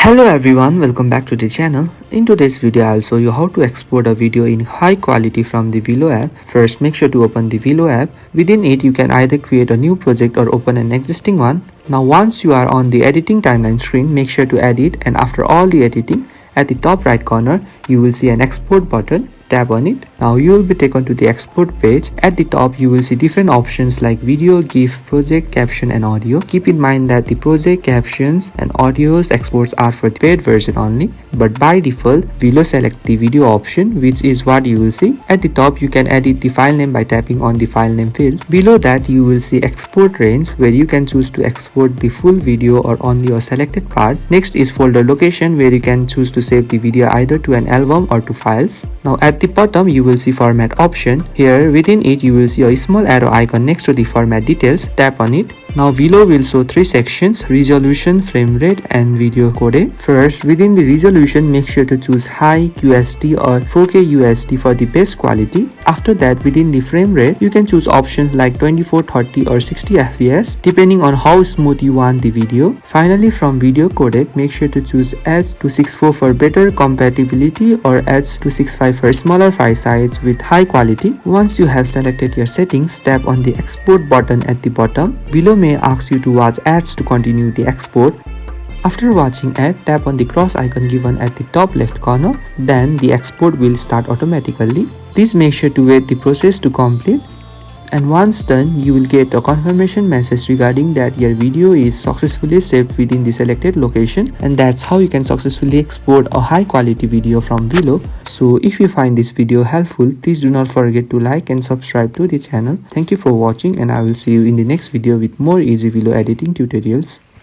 Hello everyone, welcome back to the channel. In today's video, I'll show you how to export a video in high quality from the VLLO app. First, make sure to open the VLLO app. Within it, you can either create a new project or open an existing one. Now once you are on the editing timeline screen, make sure to edit, and after all the editing, at the top right corner, you will see an export button. Tap on it. Now you will be taken to the export page. At the top you will see different options like video, GIF, project, caption and audio. Keep in mind that the project, captions and audios exports are for the paid version only, but by default VLLO select the video option, which is what you will see. At the top you can edit the file name by tapping on the file name field. Below that you will see export range, where you can choose to export the full video or only a selected part. Next is folder location, where you can choose to save the video either to an album or to files. Now at the bottom you will see format option. Here within it you will see a small arrow icon next to the format details. Tap on it. Now VLLO will show three sections: resolution, frame rate and video codec. First, within the resolution, make sure to choose high QST or 4K USD for the best quality. After that, within the frame rate, you can choose options like 24, 30 or 60 FPS depending on how smooth you want the video. Finally, from video codec, make sure to choose H.264 for better compatibility or H.265 for smaller file size with high quality. Once you have selected your settings, tap on the export button at the bottom. Below may ask you to watch ads to continue the export. After watching ad, tap on the cross icon given at the top left corner. Then the export will start automatically. Please make sure to wait the process to complete. And once done, you will get a confirmation message regarding that your video is successfully saved within the selected location, and that's how you can successfully export a high quality video from VLLO. So if you find this video helpful, please do not forget to like and subscribe to the channel. Thank you for watching, and I will see you in the next video with more easy VLLO editing tutorials.